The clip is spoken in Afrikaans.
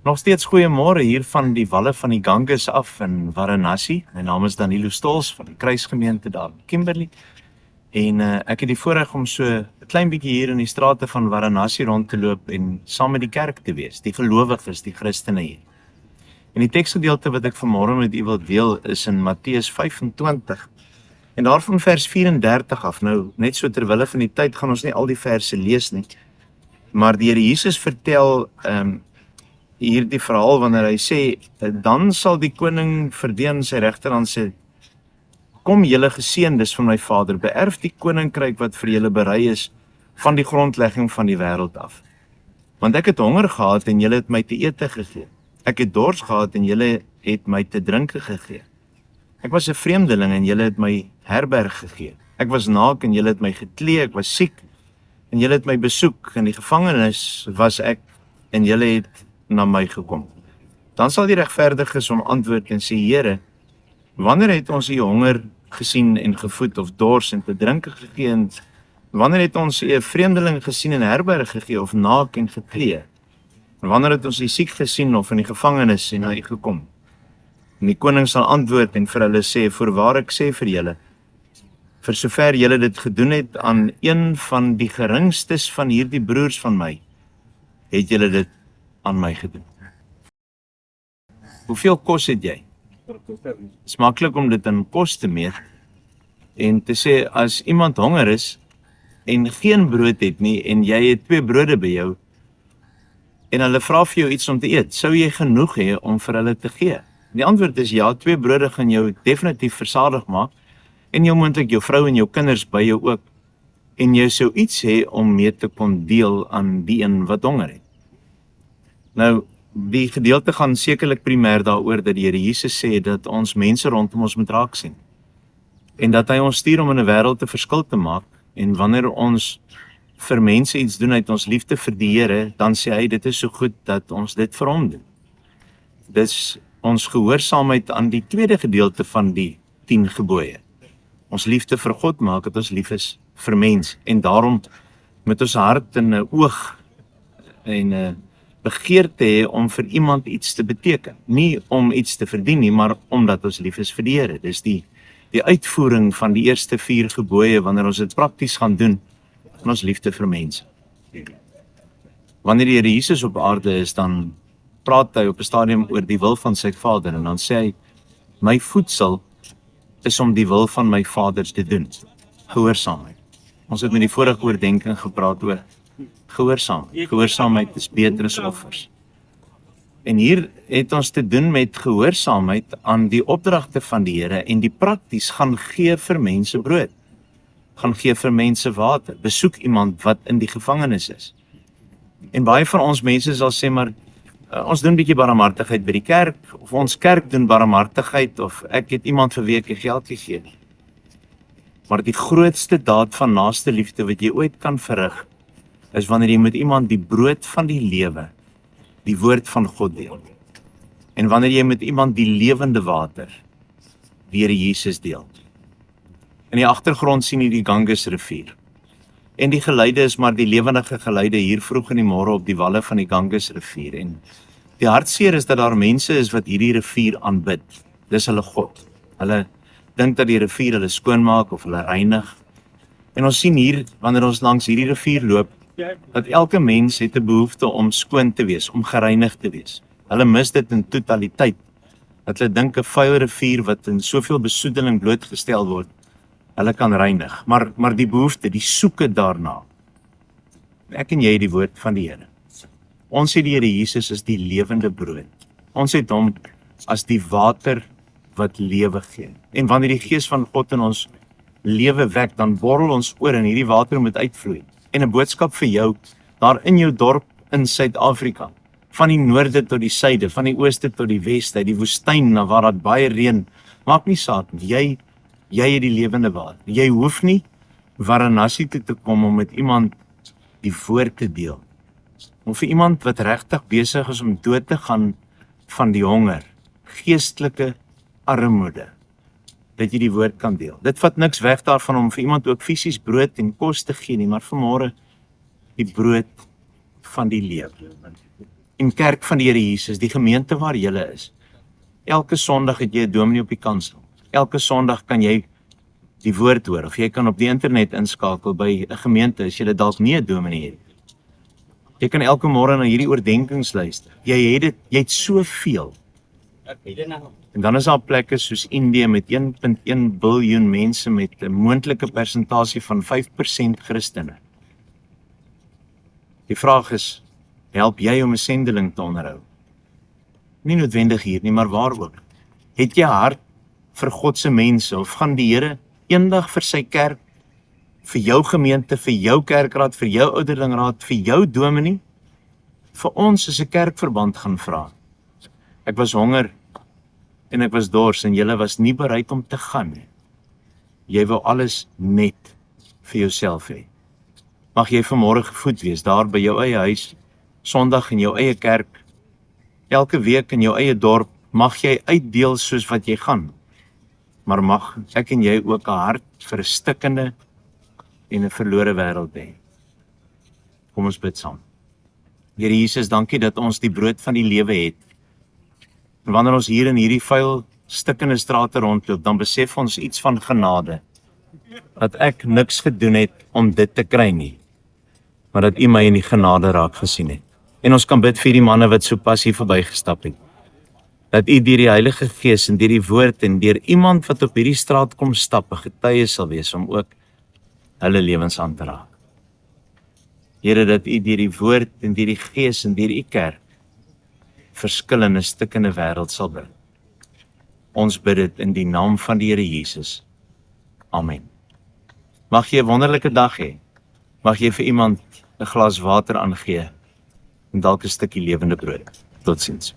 Nog steeds goeiemôre hier van die walle van die Ganges af in Varanasi. My naam is Danilo Stols van die Kruisgemeente daar in Kimberley. En ek het die voorreg om so 'n klein bietjie hier in die strate van Varanasi rond te loop en saam met die kerk te wees, die gelowiges, die Christene hier. En die teksgedeelte wat ek vanmôre met u wil deel is in Matteus 25. En daarvan vers 34 af. Nou, net so terwille van die tyd gaan ons nie al die verse lees nie. Maar die Here Jesus vertel hier die verhaal wanneer hy sê, dan sal die koning verdien sy regterhand sê, kom julle geseëndes van my Vader, beerf die koninkryk wat vir julle berei is van die grondlegging van die wêreld af. Want ek het honger gehad en julle het my te ete gegee. Ek het dors gehad en julle het my te drinke gegee. Ek was 'n vreemdeling en julle het my herberg gegee. Ek was naak en julle het my geklee, ek was siek en julle het my besoek. In die gevangenis was ek en julle het na my gekom. Dan sal die regverdiges hom antwoord en sê, Here, wanneer het ons u honger gesien en gevoed of dors en te drinke gegee en wanneer het ons u 'n vreemdeling gesien en herberg gegee of naak en geklee? En wanneer het ons u siek gesien of in die gevangenis en na u gekom? En die koning sal antwoord en vir hulle sê, voorwaar ek sê vir julle, vir sover julle dit gedoen het aan een van die geringstes van hierdie broers van my, het julle dit aan my gedoen. Hoeveel kos het jy? Het is maklik om dit in kos te meet en te sê, as iemand honger is en geen brood het nie en jy het 2 brode by jou en hulle vra vir jou iets om te eet, sou jy genoeg hê om vir hulle te gee? Die antwoord is ja, 2 brode gaan jou definitief versadig maak en jou moontlik jou vrou en jou kinders by jou ook en jy sou iets hê om mee te kon deel aan die een wat honger het. Nou, die gedeelte gaan sekerlik primêr daaroor dat die Here Jesus sê dat ons mense rondom ons moet raak sien. En dat hy ons stuur om in 'n wêreld 'n verskil te maak. En wanneer ons vir mense iets doen uit ons liefde vir die Here, dan sê hy dit is so goed dat ons dit vir hom doen. Dis ons gehoorsaamheid aan die tweede gedeelte van die 10 gebooie. Ons liefde vir God maak dat ons lief is vir mens. En daarom met ons hart en 'n oog en 'n begeerte hê om vir iemand iets te beteken. Nie om iets te verdien nie, maar omdat ons lief is vir die Here. Dis die uitvoering van die eerste 4 gebooie wanneer ons dit prakties gaan doen in ons liefde vir mense. Wanneer die Here Jesus op aarde is, dan praat hy op 'n stadium oor die wil van sy Vader en dan sê hy, my voedsel is om die wil van my Vader te doen. Gehoorsaamheid. Ons het met die vorige oordeenking gepraat oor gehoorsaamheid. Gehoorsaamheid is beter as offers. En hier het ons te doen met gehoorsaamheid aan die opdragte van die Here en die prakties gaan gee vir mense brood. Gaan gee vir mense water. Besoek iemand wat in die gevangenis is. En baie van ons mense sal sê, maar ons doen 'n bietjie barmhartigheid by die kerk, of ons kerk doen barmhartigheid, of ek het iemand vir wie ek geld gegee. Maar die grootste daad van naaste liefde wat jy ooit kan verrig, is wanneer jy met iemand die brood van die lewe, die woord van God deel. En wanneer jy met iemand die lewende water, die Here Jesus deel. In die agtergrond sien jy die Ganges rivier. En die geluide is maar die lewendige geluide hier vroeg in die môre op die walle van die Ganges rivier. En die hartseer is dat daar mense is wat hierdie rivier aanbid. Dis hulle God. Hulle dink dat die rivier hulle skoonmaak of hulle reinig. En ons sien hier, wanneer ons langs hierdie rivier loop, dat elke mens het 'n behoefte om skoon te wees, om gereinig te wees. Hulle mis dit in totaliteit. Dat hulle dink 'n vuil rivier wat in soveel besoedeling blootgestel word, hulle kan reinig. Maar die behoefte, die soeke daarna. Ek en jy het die woord van die Here. Ons het die Here Jesus as die lewende brood. Ons het hom as die water wat lewe gee. En wanneer die Gees van God in ons lewe wek, dan borrel ons oor en hierdie water moet uitvloei. En 'n boodskap vir jou, daar in jou dorp in Suid-Afrika, van die noorde tot die suide, van die ooste tot die weste, die woestyn na waar daar baie reën, maak nie saak, jy het die lewende water. Jy hoef nie Varanasi toe te kom om met iemand die woord te deel. Om vir iemand wat regtig besig is om dood te gaan van die honger, geestelike armoede, dat jy die woord kan deel. Dit vat niks weg daarvan om vir iemand ook fisies brood en kos te gee nie, maar vanmôre die brood van die lewe. En kerk van die Here Jesus, die gemeente waar jy is. Elke Sondag het jy 'n dominee op die kansel. Elke Sondag kan jy die woord hoor, of jy kan op die internet inskakel by 'n gemeente as jy dalk nie 'n dominee het. Jy kan elke môre na hierdie oordeenkings luister. Jy het soveel. En dan is daar plekke soos Indië met 1.1 biljoen mense met 'n moontlike persentasie van 5% Christene. Die vraag is, help jy om 'n sendeling te onderhou? Nie noodwendig hier nie, maar waar ook. Het jy hart vir God se mense, of gaan die Here eendag vir sy kerk, vir jou gemeente, vir jou kerkraad, vir jou ouderlingraad, vir jou dominee, vir ons as 'n kerkverband gaan vra? Ek was honger en ek was dors en julle was nie bereid om te gaan nie. Jy wou alles net vir jouself hê. Mag jy vanmôre gevoed wees daar by jou eie huis, Sondag in jou eie kerk, elke week in jou eie dorp, mag jy uitdeel soos wat jy gaan. Maar mag ek en jy ook 'n hart vir 'n stikkende en 'n verlore wêreld hê. Kom ons bid saam. Here Jesus, dankie dat ons die brood van die lewe het. En wanneer ons hier in hierdie vuil, stikkende strate rondloop, dan besef ons iets van genade. Dat ek niks gedoen het om dit te kry nie, maar dat U my in die genade raak gesien het. En ons kan bid vir die manne wat sopas hier verbygestap het. Dat U deur die Heilige Gees en deur die woord en deur iemand wat op hierdie straat kom stap, 'n getuie sal wees om ook hulle lewens aan te raak. Here, dat U deur die woord en deur die Gees en deur U kerk verskillende stikkende wêreld sal bring. Ons bid dit in die naam van die Here Jesus. Amen. Mag jy 'n wonderlike dag hê. Mag jy vir iemand 'n glas water aangee en dalk 'n stukkie lewende brood. Totsiens.